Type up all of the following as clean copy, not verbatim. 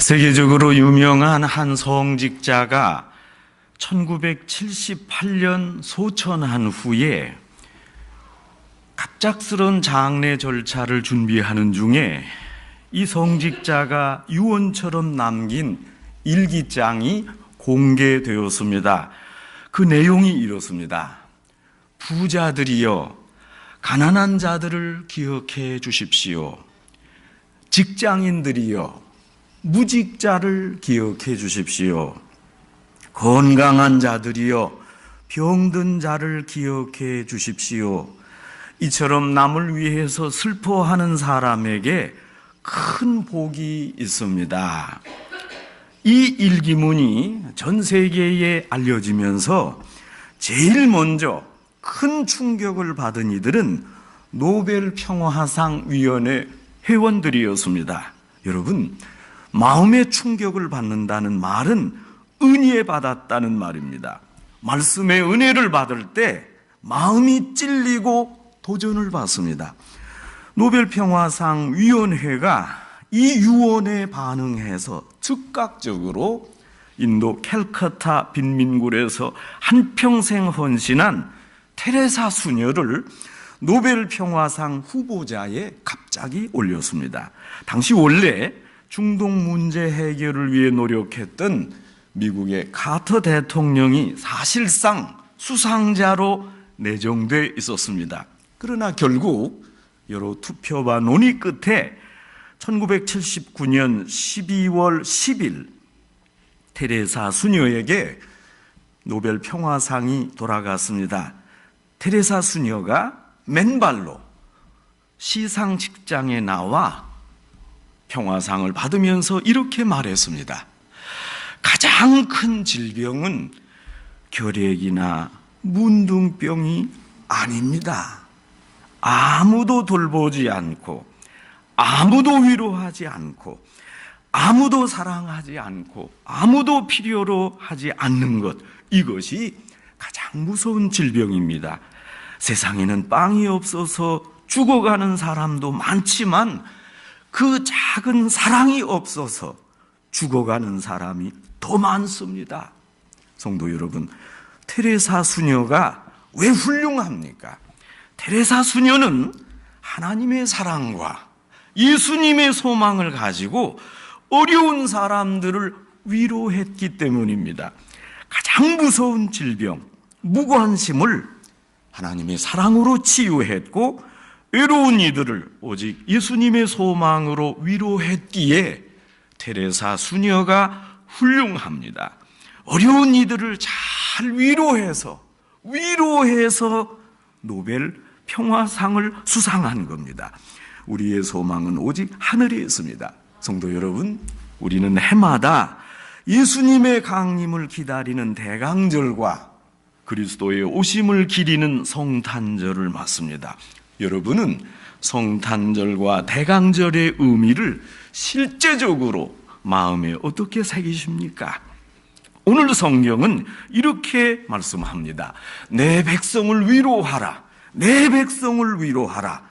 세계적으로 유명한 한 성직자가 1978년 소천한 후에 갑작스런 장례 절차를 준비하는 중에 이 성직자가 유언처럼 남긴 일기장이 공개되었습니다. 그 내용이 이렇습니다. 부자들이여, 가난한 자들을 기억해 주십시오. 직장인들이여, 무직자를 기억해 주십시오. 건강한 자들이여, 병든 자를 기억해 주십시오. 이처럼 남을 위해서 슬퍼하는 사람에게 큰 복이 있습니다. 이 일기문이 전 세계에 알려지면서 제일 먼저 큰 충격을 받은 이들은 노벨 평화상 위원회 회원들이었습니다. 여러분, 마음의 충격을 받는다는 말은 은혜 받았다는 말입니다. 말씀의 은혜를 받을 때 마음이 찔리고 도전을 받습니다. 노벨 평화상 위원회가 이 유언에 반응해서 즉각적으로 인도 캘커타 빈민굴에서 한평생 헌신한 테레사 수녀를 노벨 평화상 후보자에 갑자기 올렸습니다. 당시 원래 중동 문제 해결을 위해 노력했던 미국의 카터 대통령이 사실상 수상자로 내정돼 있었습니다. 그러나 결국 여러 투표와 논의 끝에 1979년 12월 10일 테레사 수녀에게 노벨 평화상이 돌아갔습니다. 테레사 수녀가 맨발로 시상식장에 나와 평화상을 받으면서 이렇게 말했습니다. 가장 큰 질병은 결핵이나 문둥병이 아닙니다. 아무도 돌보지 않고, 아무도 위로하지 않고, 아무도 사랑하지 않고, 아무도 필요로 하지 않는 것, 이것이 가장 무서운 질병입니다. 세상에는 빵이 없어서 죽어가는 사람도 많지만 그 작은 사랑이 없어서 죽어가는 사람이 더 많습니다. 성도 여러분, 테레사 수녀가 왜 훌륭합니까? 테레사 수녀는 하나님의 사랑과 예수님의 소망을 가지고 어려운 사람들을 위로했기 때문입니다. 가장 무서운 질병, 무관심을 하나님의 사랑으로 치유했고 외로운 이들을 오직 예수님의 소망으로 위로했기에 테레사 수녀가 훌륭합니다. 어려운 이들을 잘 위로해서 노벨 평화상을 수상한 겁니다. 우리의 소망은 오직 하늘에 있습니다. 성도 여러분, 우리는 해마다 예수님의 강림을 기다리는 대강절과 그리스도의 오심을 기리는 성탄절을 맞습니다. 여러분은 성탄절과 대강절의 의미를 실제적으로 마음에 어떻게 새기십니까? 오늘 성경은 이렇게 말씀합니다. 내 백성을 위로하라. 내 백성을 위로하라.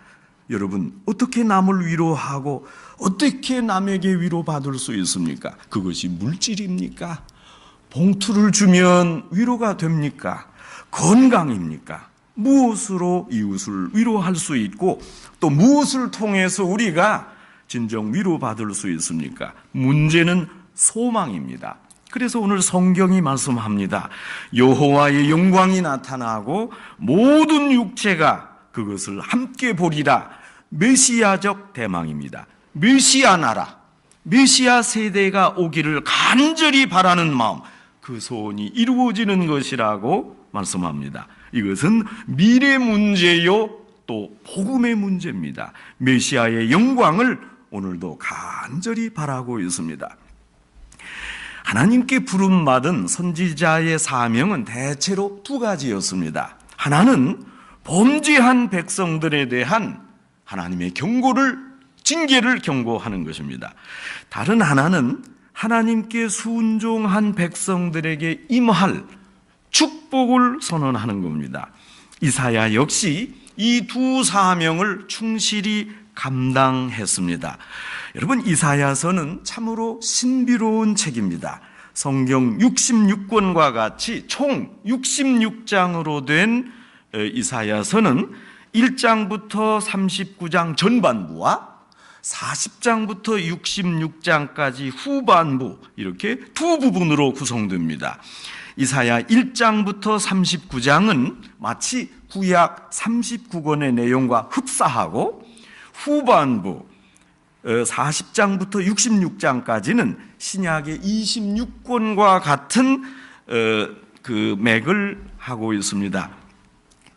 여러분, 어떻게 남을 위로하고 어떻게 남에게 위로받을 수 있습니까? 그것이 물질입니까? 봉투를 주면 위로가 됩니까? 건강입니까? 무엇으로 이웃을 위로할 수 있고 또 무엇을 통해서 우리가 진정 위로받을 수 있습니까? 문제는 소망입니다. 그래서 오늘 성경이 말씀합니다. 여호와의 영광이 나타나고 모든 육체가 그것을 함께 보리라. 메시아적 대망입니다. 메시아 나라, 메시아 세대가 오기를 간절히 바라는 마음, 그 소원이 이루어지는 것이라고 말씀합니다. 이것은 미래 문제요 또 복음의 문제입니다. 메시아의 영광을 오늘도 간절히 바라고 있습니다. 하나님께 부름받은 선지자의 사명은 대체로 두 가지였습니다. 하나는 범죄한 백성들에 대한 하나님의 징계를 경고하는 것입니다. 다른 하나는 하나님께 순종한 백성들에게 임할 축복을 선언하는 겁니다. 이사야 역시 이 두 사명을 충실히 감당했습니다. 여러분, 이사야서는 참으로 신비로운 책입니다. 성경 66권과 같이 총 66장으로 된 이사야서는 1장부터 39장 전반부와 40장부터 66장까지 후반부, 이렇게 두 부분으로 구성됩니다. 이사야 1장부터 39장은 마치 구약 39권의 내용과 흡사하고, 후반부 40장부터 66장까지는 신약의 26권과 같은 그 맥을 하고 있습니다.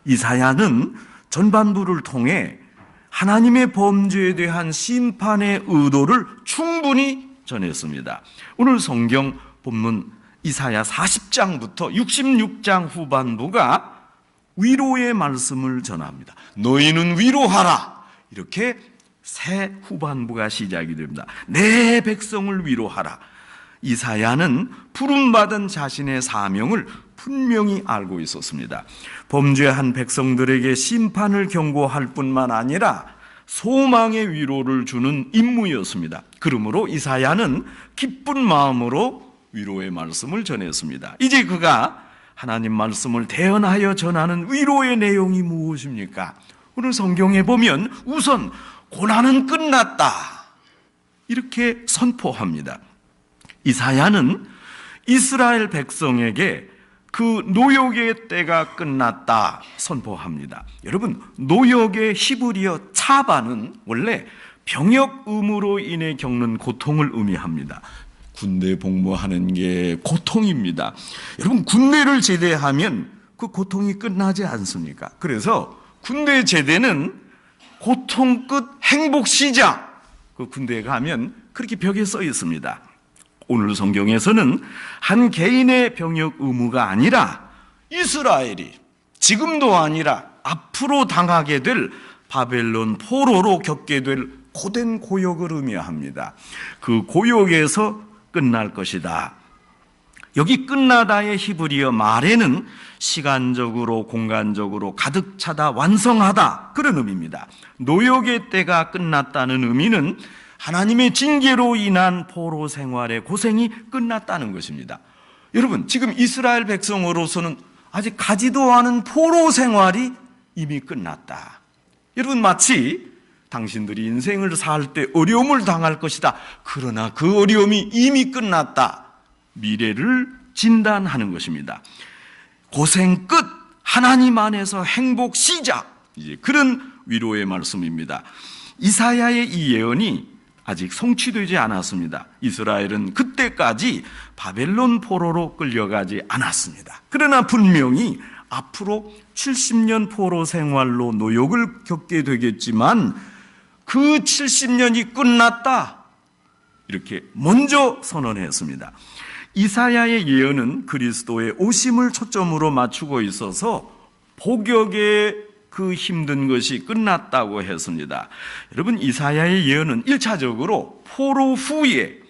이사야는 전반부를 통해 하나님의 범죄에 대한 심판의 의도를 충분히 전했습니다. 오늘 성경 본문 이사야 40장부터 66장 후반부가 위로의 말씀을 전합니다. 너희는 위로하라, 이렇게 새 후반부가 시작이 됩니다. 내 백성을 위로하라. 이사야는 부름받은 자신의 사명을 분명히 알고 있었습니다. 범죄한 백성들에게 심판을 경고할 뿐만 아니라 소망의 위로를 주는 임무였습니다. 그러므로 이사야는 기쁜 마음으로 위로의 말씀을 전했습니다. 이제 그가 하나님 말씀을 대언하여 전하는 위로의 내용이 무엇입니까? 오늘 성경에 보면 우선 고난은 끝났다, 이렇게 선포합니다. 이사야는 이스라엘 백성에게 그 노역의 때가 끝났다 선포합니다. 여러분, 노역의 히브리어 차바는 원래 병역 의무로 인해 겪는 고통을 의미합니다. 군대 복무하는 게 고통입니다. 여러분, 군대를 제대하면 그 고통이 끝나지 않습니까? 그래서 군대 제대는 고통 끝 행복 시작, 그 군대에 가면 그렇게 벽에 써 있습니다. 오늘 성경에서는 한 개인의 병역 의무가 아니라 이스라엘이 지금도 아니라 앞으로 당하게 될 바벨론 포로로 겪게 될 고된 고역을 의미합니다. 그 고역에서 끝날 것이다. 여기 끝나다의 히브리어 말에는 시간적으로 공간적으로 가득 차다, 완성하다, 그런 의미입니다. 노역의 때가 끝났다는 의미는 하나님의 징계로 인한 포로 생활의 고생이 끝났다는 것입니다. 여러분, 지금 이스라엘 백성으로서는 아직 가지도 않은 포로 생활이 이미 끝났다. 여러분, 마치 당신들이 인생을 살 때 어려움을 당할 것이다, 그러나 그 어려움이 이미 끝났다, 미래를 진단하는 것입니다. 고생 끝, 하나님 안에서 행복 시작, 이제 그런 위로의 말씀입니다. 이사야의 이 예언이 아직 성취되지 않았습니다. 이스라엘은 그때까지 바벨론 포로로 끌려가지 않았습니다. 그러나 분명히 앞으로 70년 포로 생활로 노역을 겪게 되겠지만 그 70년이 끝났다, 이렇게 먼저 선언했습니다. 이사야의 예언은 그리스도의 오심을 초점으로 맞추고 있어서 복역의 그 힘든 것이 끝났다고 했습니다. 여러분, 이사야의 예언은 1차적으로 포로 후에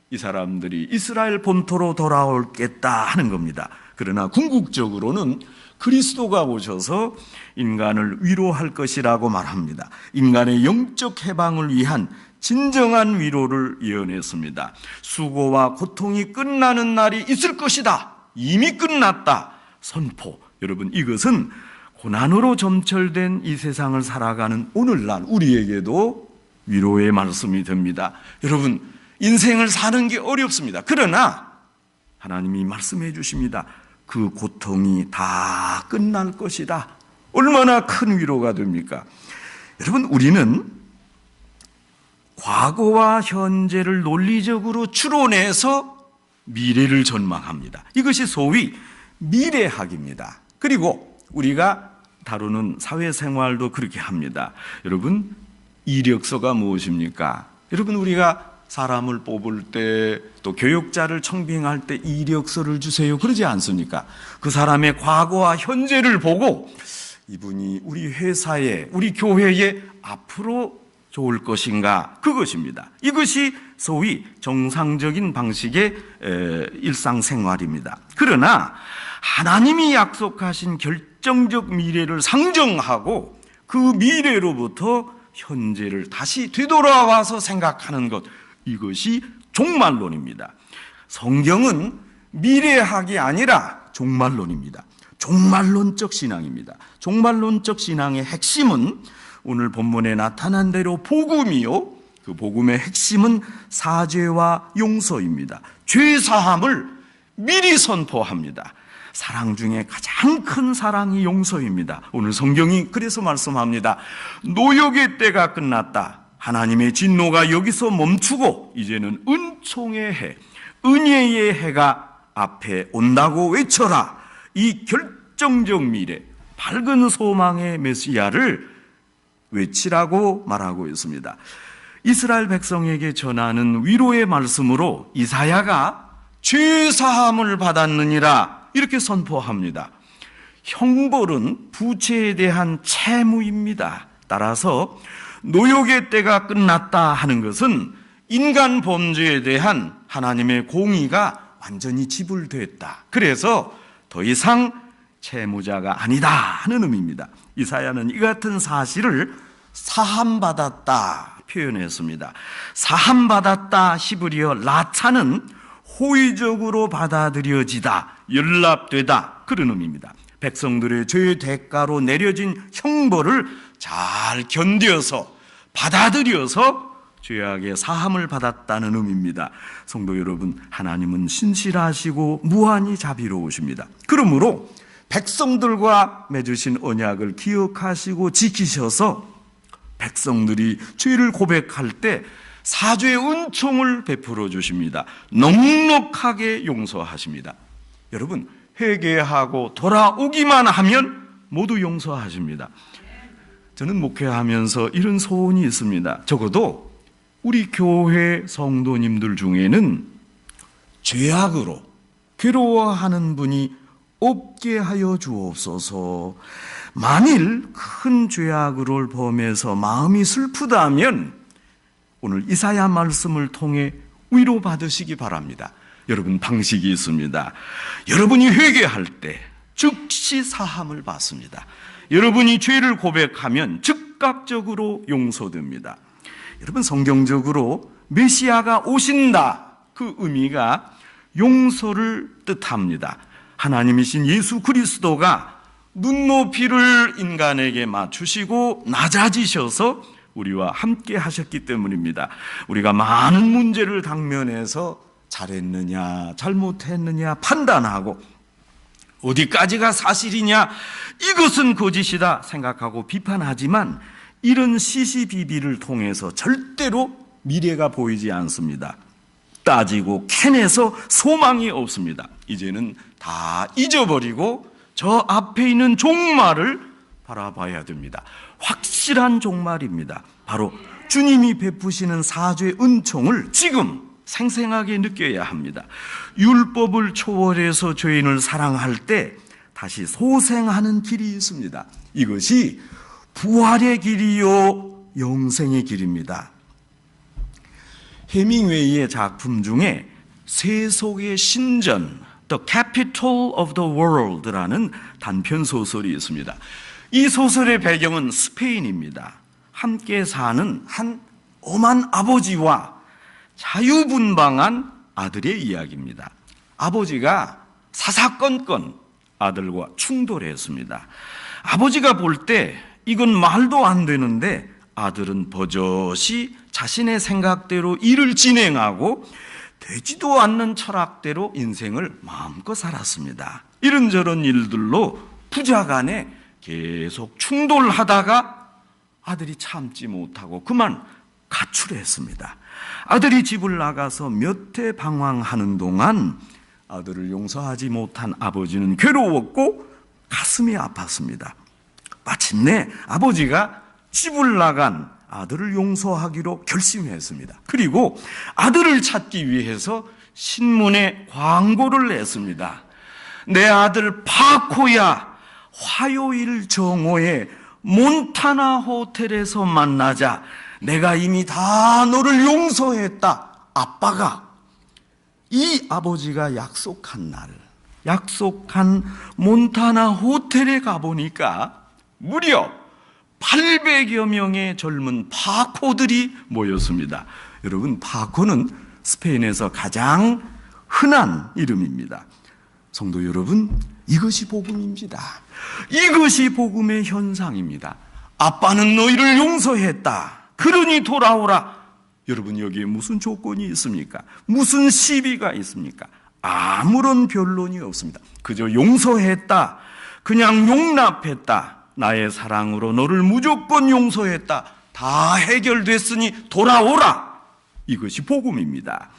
이 사람들이 이스라엘 본토로 돌아오겠다 하는 겁니다. 그러나 궁극적으로는 그리스도가 오셔서 인간을 위로할 것이라고 말합니다. 인간의 영적 해방을 위한 진정한 위로를 예언했습니다. 수고와 고통이 끝나는 날이 있을 것이다, 이미 끝났다 선포. 여러분, 이것은 고난으로 점철된 이 세상을 살아가는 오늘날 우리에게도 위로의 말씀이 됩니다. 여러분, 인생을 사는 게 어렵습니다. 그러나 하나님이 말씀해 주십니다. 그 고통이 다 끝날 것이다. 얼마나 큰 위로가 됩니까? 여러분, 우리는 과거와 현재를 논리적으로 추론해서 미래를 전망합니다. 이것이 소위 미래학입니다. 그리고 우리가 다루는 사회생활도 그렇게 합니다. 여러분, 이력서가 무엇입니까? 여러분, 우리가 사람을 뽑을 때, 또 교육자를 청빙할 때 이력서를 주세요, 그러지 않습니까? 그 사람의 과거와 현재를 보고 이분이 우리 회사에, 우리 교회에 앞으로 좋을 것인가, 그것입니다. 이것이 소위 정상적인 방식의 일상생활입니다. 그러나 하나님이 약속하신 결정적 미래를 상정하고 그 미래로부터 현재를 다시 되돌아와서 생각하는 것, 이것이 종말론입니다. 성경은 미래학이 아니라 종말론입니다. 종말론적 신앙입니다. 종말론적 신앙의 핵심은 오늘 본문에 나타난 대로 복음이요, 그 복음의 핵심은 사죄와 용서입니다. 죄사함을 미리 선포합니다. 사랑 중에 가장 큰 사랑이 용서입니다. 오늘 성경이 그래서 말씀합니다. 노역의 때가 끝났다. 하나님의 진노가 여기서 멈추고 이제는 은총의 해, 은혜의 해가 앞에 온다고 외쳐라. 이 결정적 미래, 밝은 소망의 메시아를 외치라고 말하고 있습니다. 이스라엘 백성에게 전하는 위로의 말씀으로 이사야가 죄사함을 받았느니라 이렇게 선포합니다. 형벌은 부채에 대한 채무입니다. 따라서 노역의 때가 끝났다 하는 것은 인간 범죄에 대한 하나님의 공의가 완전히 지불됐다. 그래서 더 이상 채무자가 아니다 하는 의미입니다. 이사야는 이 같은 사실을 사함받았다 표현했습니다. 사함받았다 히브리어 라차는 호의적으로 받아들여지다, 연락되다 그런 의미입니다. 백성들의 죄의 대가로 내려진 형벌을 잘 견뎌서 받아들여서 죄악의 사함을 받았다는 의미입니다. 성도 여러분, 하나님은 신실하시고 무한히 자비로우십니다. 그러므로 백성들과 맺으신 언약을 기억하시고 지키셔서 백성들이 죄를 고백할 때 사죄의 은총을 베풀어 주십니다. 넉넉하게 용서하십니다. 여러분, 회개하고 돌아오기만 하면 모두 용서하십니다. 저는 목회하면서 이런 소원이 있습니다. 적어도 우리 교회 성도님들 중에는 죄악으로 괴로워하는 분이 없게 하여 주옵소서. 만일 큰 죄악을 범해서 마음이 슬프다면 오늘 이사야 말씀을 통해 위로받으시기 바랍니다. 여러분, 방식이 있습니다. 여러분이 회개할 때 즉시 사함을 받습니다. 여러분이 죄를 고백하면 즉각적으로 용서됩니다. 여러분, 성경적으로 메시아가 오신다, 그 의미가 용서를 뜻합니다. 하나님이신 예수 그리스도가 눈높이를 인간에게 맞추시고 낮아지셔서 우리와 함께 하셨기 때문입니다. 우리가 많은 문제를 당면해서 잘했느냐 잘못했느냐 판단하고 어디까지가 사실이냐, 이것은 거짓이다 생각하고 비판하지만 이런 시시비비를 통해서 절대로 미래가 보이지 않습니다. 따지고 캐내서 소망이 없습니다. 이제는 다 잊어버리고 저 앞에 있는 종말을 바라봐야 됩니다. 확실한 종말입니다. 바로 주님이 베푸시는 사죄 은총을 지금 생생하게 느껴야 합니다. 율법을 초월해서 죄인을 사랑할 때 다시 소생하는 길이 있습니다. 이것이 부활의 길이요 영생의 길입니다. 해밍웨이의 작품 중에 세속의 신전, The Capital of the World라는 단편 소설이 있습니다. 이 소설의 배경은 스페인입니다. 함께 사는 한 엄한 아버지와 자유분방한 아들의 이야기입니다. 아버지가 사사건건 아들과 충돌했습니다. 아버지가 볼 때 이건 말도 안 되는데 아들은 버젓이 자신의 생각대로 일을 진행하고 되지도 않는 철학대로 인생을 마음껏 살았습니다. 이런저런 일들로 부자간에 계속 충돌하다가 아들이 참지 못하고 그만 가출했습니다. 아들이 집을 나가서 몇 해 방황하는 동안 아들을 용서하지 못한 아버지는 괴로웠고 가슴이 아팠습니다. 마침내 아버지가 집을 나간 아들을 용서하기로 결심했습니다. 그리고 아들을 찾기 위해서 신문에 광고를 냈습니다. 내 아들 파코야, 화요일 정오에 몬타나 호텔에서 만나자. 내가 이미 다 너를 용서했다. 아빠가 이 아버지가 약속한 날, 약속한 몬타나 호텔에 가보니까 무려 800여 명의 젊은 파코들이 모였습니다. 여러분, 파코는 스페인에서 가장 흔한 이름입니다. 성도 여러분, 이것이 복음입니다. 이것이 복음의 현상입니다. 아빠는 너희를 용서했다. 그러니 돌아오라. 여러분, 여기에 무슨 조건이 있습니까? 무슨 시비가 있습니까? 아무런 변론이 없습니다. 그저 용서했다. 그냥 용납했다. 나의 사랑으로 너를 무조건 용서했다. 다 해결됐으니 돌아오라. 이것이 복음입니다.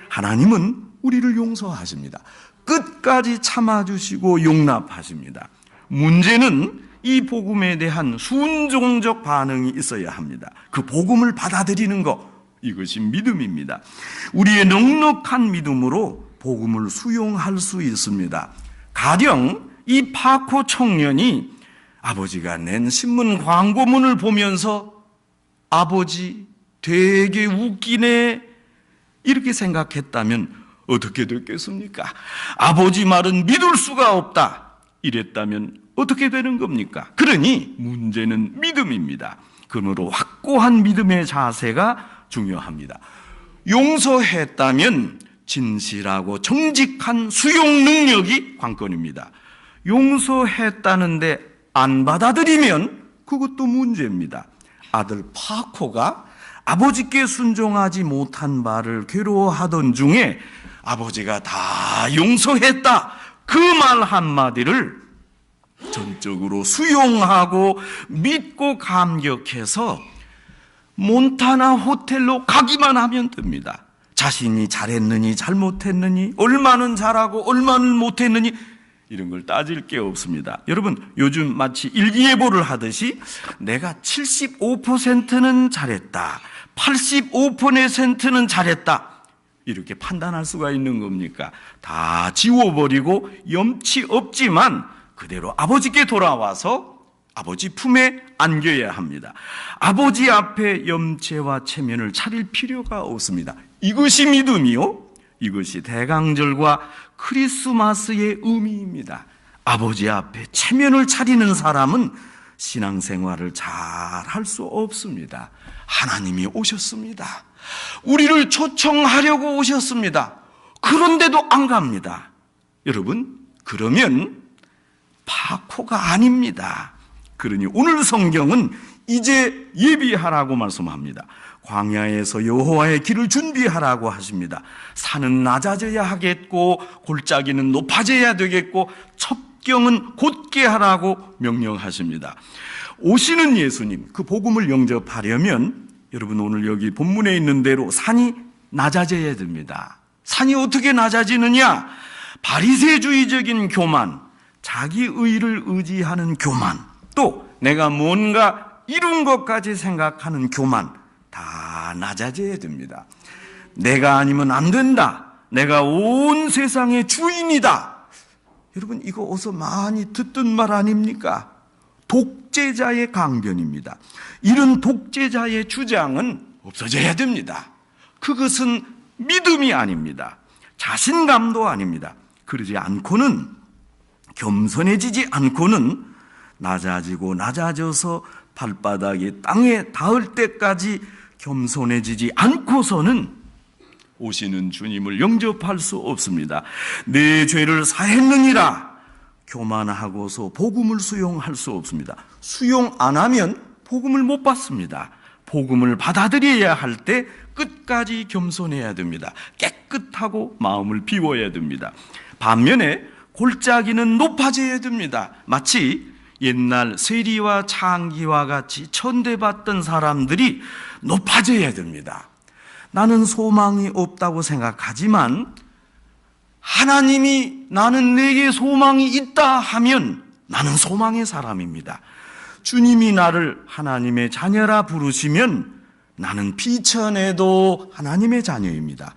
하나님은 우리를 용서하십니다. 끝까지 참아주시고 용납하십니다. 문제는 이 복음에 대한 순종적 반응이 있어야 합니다. 그 복음을 받아들이는 것, 이것이 믿음입니다. 우리의 넉넉한 믿음으로 복음을 수용할 수 있습니다. 가령 이 파코 청년이 아버지가 낸 신문 광고문을 보면서 아버지 되게 웃기네 이렇게 생각했다면 어떻게 됐겠습니까? 아버지 말은 믿을 수가 없다 이랬다면 어떻게 되는 겁니까? 그러니 문제는 믿음입니다. 그러므로 확고한 믿음의 자세가 중요합니다. 용서했다면 진실하고 정직한 수용 능력이 관건입니다. 용서했다는데 안 받아들이면 그것도 문제입니다. 아들 파코가 아버지께 순종하지 못한 바를 괴로워하던 중에 아버지가 다 용서했다 그 말 한마디를 전적으로 수용하고 믿고 감격해서 몬타나 호텔로 가기만 하면 됩니다. 자신이 잘했느니 잘못했느니 얼마는 잘하고 얼마는 못했느니 이런 걸 따질 게 없습니다. 여러분, 요즘 마치 일기예보를 하듯이 내가 75%는 잘했다, 85%는 잘했다 이렇게 판단할 수가 있는 겁니까? 다 지워버리고 염치 없지만 그대로 아버지께 돌아와서 아버지 품에 안겨야 합니다. 아버지 앞에 염치와 체면을 차릴 필요가 없습니다. 이것이 믿음이요, 이것이 대강절과 크리스마스의 의미입니다. 아버지 앞에 체면을 차리는 사람은 신앙생활을 잘 할 수 없습니다. 하나님이 오셨습니다. 우리를 초청하려고 오셨습니다. 그런데도 안 갑니다. 여러분, 그러면 파코가 아닙니다. 그러니 오늘 성경은 이제 예비하라고 말씀합니다. 광야에서 여호와의 길을 준비하라고 하십니다. 산은 낮아져야 하겠고 골짜기는 높아져야 되겠고 첩경은 곧게 하라고 명령하십니다. 오시는 예수님, 그 복음을 영접하려면 여러분 오늘 여기 본문에 있는 대로 산이 낮아져야 됩니다. 산이 어떻게 낮아지느냐? 바리새주의적인 교만, 자기 의를 의지하는 교만, 또 내가 뭔가 이룬 것까지 생각하는 교만 다 낮아져야 됩니다. 내가 아니면 안 된다. 내가 온 세상의 주인이다. 여러분, 이거 어서 많이 듣던 말 아닙니까? 독재자의 강변입니다. 이런 독재자의 주장은 없어져야 됩니다. 그것은 믿음이 아닙니다. 자신감도 아닙니다. 그러지 않고는, 겸손해지지 않고는 낮아지고 낮아져서 발바닥이 땅에 닿을 때까지 겸손해지지 않고서는 오시는 주님을 영접할 수 없습니다. 내 죄를 사했느니라 교만하고서 복음을 수용할 수 없습니다. 수용 안 하면 복음을 못 받습니다. 복음을 받아들여야 할 때 끝까지 겸손해야 됩니다. 깨끗하고 마음을 비워야 됩니다. 반면에 골짜기는 높아져야 됩니다. 마치 옛날 세리와 창기와 같이 천대받던 사람들이 높아져야 됩니다. 나는 소망이 없다고 생각하지만 하나님이 나는 내게 소망이 있다 하면 나는 소망의 사람입니다. 주님이 나를 하나님의 자녀라 부르시면 나는 비천해도 하나님의 자녀입니다.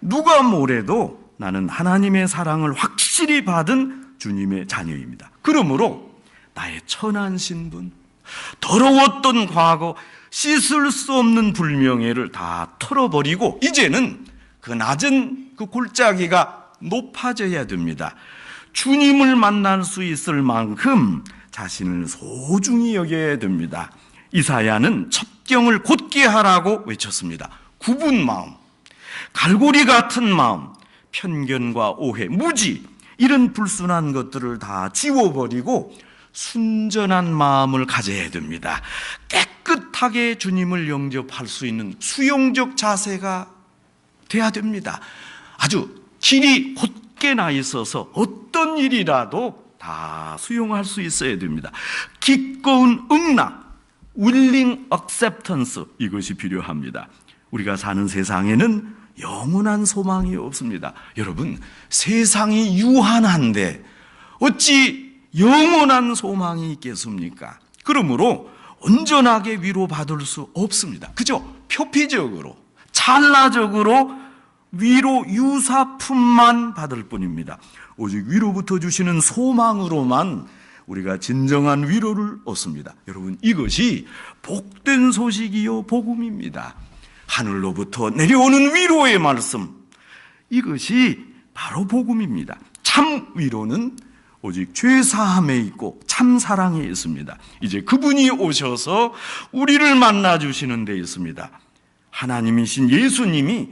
누가 뭐래도 나는 하나님의 사랑을 확실히 받은 주님의 자녀입니다. 그러므로 나의 천한 신분, 더러웠던 과거, 씻을 수 없는 불명예를 다 털어버리고 이제는 그 낮은 그 골짜기가 높아져야 됩니다. 주님을 만날 수 있을 만큼 자신을 소중히 여겨야 됩니다. 이사야는 첩경을 곧게 하라고 외쳤습니다. 굽은 마음, 갈고리 같은 마음, 편견과 오해, 무지, 이런 불순한 것들을 다 지워버리고 순전한 마음을 가져야 됩니다. 깨끗하게 주님을 영접할 수 있는 수용적 자세가 돼야 됩니다. 아주 길이 곧게 나 있어서 어떤 일이라도 다 수용할 수 있어야 됩니다. 기꺼운 응답, willing acceptance, 이것이 필요합니다. 우리가 사는 세상에는 영원한 소망이 없습니다. 여러분, 세상이 유한한데 어찌 영원한 소망이 있겠습니까? 그러므로 온전하게 위로받을 수 없습니다. 그저 표피적으로, 찰나적으로 위로 유사품만 받을 뿐입니다. 오직 위로부터 주시는 소망으로만 우리가 진정한 위로를 얻습니다. 여러분, 이것이 복된 소식이요 복음입니다. 하늘로부터 내려오는 위로의 말씀, 이것이 바로 복음입니다. 참 위로는 오직 죄 사함에 있고 참 사랑에 있습니다. 이제 그분이 오셔서 우리를 만나 주시는 데 있습니다. 하나님이신 예수님이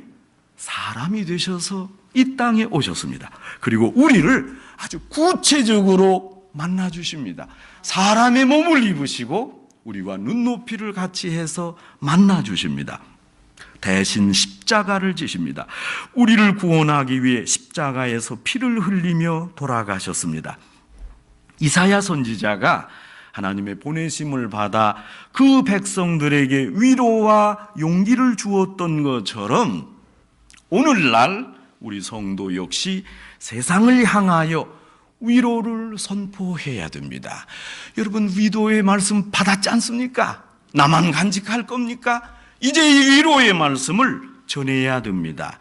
사람이 되셔서 이 땅에 오셨습니다. 그리고 우리를 아주 구체적으로 만나 주십니다. 사람의 몸을 입으시고 우리와 눈높이를 같이 해서 만나 주십니다. 대신 십자가를 지십니다. 우리를 구원하기 위해 십자가에서 피를 흘리며 돌아가셨습니다. 이사야 선지자가 하나님의 보내심을 받아 그 백성들에게 위로와 용기를 주었던 것처럼 오늘날 우리 성도 역시 세상을 향하여 위로를 선포해야 됩니다. 여러분, 위로의 말씀 받았지 않습니까? 나만 간직할 겁니까? 이제 이 위로의 말씀을 전해야 됩니다.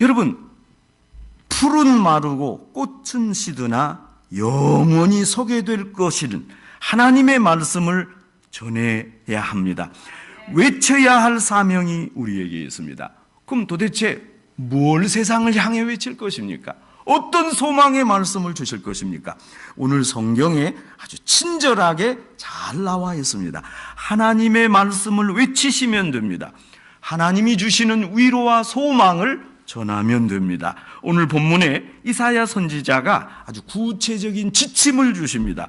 여러분, 풀은 마르고 꽃은 시드나 영원히 서게 될 것이는 하나님의 말씀을 전해야 합니다. 외쳐야 할 사명이 우리에게 있습니다. 그럼 도대체 뭘 세상을 향해 외칠 것입니까? 어떤 소망의 말씀을 주실 것입니까? 오늘 성경에 아주 친절하게 잘 나와 있습니다. 하나님의 말씀을 외치시면 됩니다. 하나님이 주시는 위로와 소망을 전하면 됩니다. 오늘 본문에 이사야 선지자가 아주 구체적인 지침을 주십니다.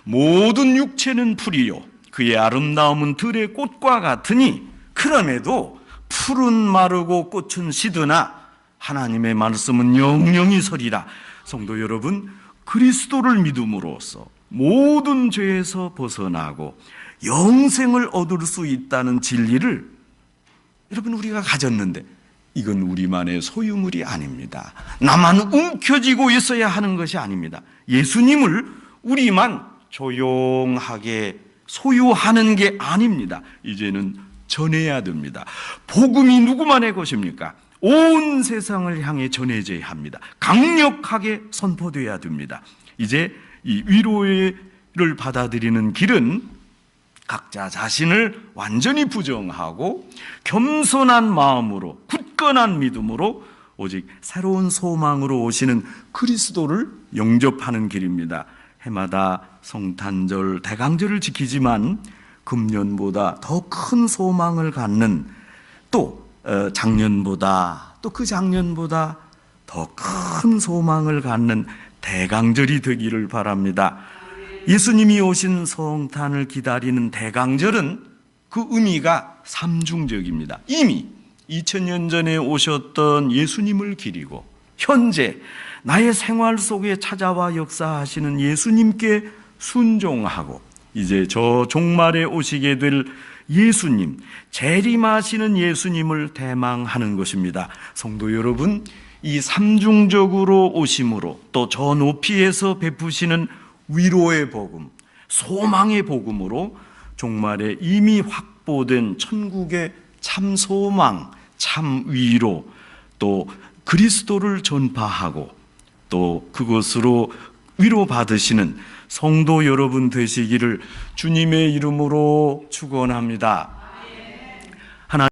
모든 육체는 풀이요 그의 아름다움은 들의 꽃과 같으니 그럼에도 풀은 마르고 꽃은 시드나 하나님의 말씀은 영영이 서리라. 성도 여러분, 그리스도를 믿음으로써 모든 죄에서 벗어나고 영생을 얻을 수 있다는 진리를 여러분 우리가 가졌는데 이건 우리만의 소유물이 아닙니다. 나만 움켜쥐고 있어야 하는 것이 아닙니다. 예수님을 우리만 조용하게 소유하는 게 아닙니다. 이제는 전해야 됩니다. 복음이 누구만의 것입니까? 온 세상을 향해 전해져야 합니다. 강력하게 선포되어야 됩니다. 이제 이 위로를 받아들이는 길은 각자 자신을 완전히 부정하고 겸손한 마음으로 굳건한 믿음으로 오직 새로운 소망으로 오시는 그리스도를 영접하는 길입니다. 해마다 성탄절, 대강절을 지키지만 금년보다 더 큰 소망을 갖는 또 작년보다 또 그 작년보다 더 큰 소망을 갖는 대강절이 되기를 바랍니다. 예수님이 오신 성탄을 기다리는 대강절은 그 의미가 삼중적입니다. 이미 2000년 전에 오셨던 예수님을 기리고 현재 나의 생활 속에 찾아와 역사하시는 예수님께 순종하고 이제 저 종말에 오시게 될 예수님, 재림하시는 예수님을 대망하는 것입니다. 성도 여러분, 이 삼중적으로 오심으로 또 저 높이에서 베푸시는 위로의 복음, 소망의 복음으로 종말에 이미 확보된 천국의 참 소망, 참 위로, 또 그리스도를 전파하고 또 그것으로 위로받으시는 성도 여러분 되시기를 주님의 이름으로 축원합니다.